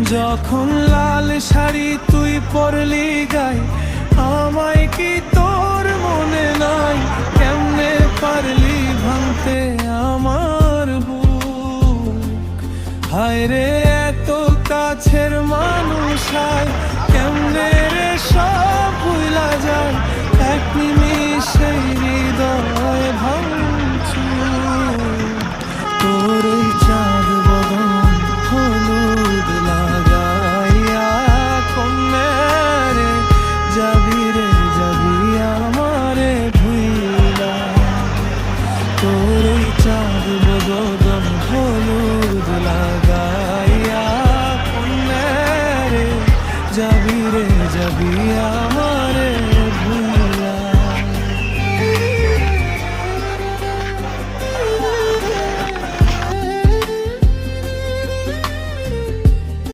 যখন লাল শাড়ি তুই পরলি গায়ে, আমায় কি তোর মনে নাই? কেমনে পারলি ভাঙতে আমার বুক? হায় রে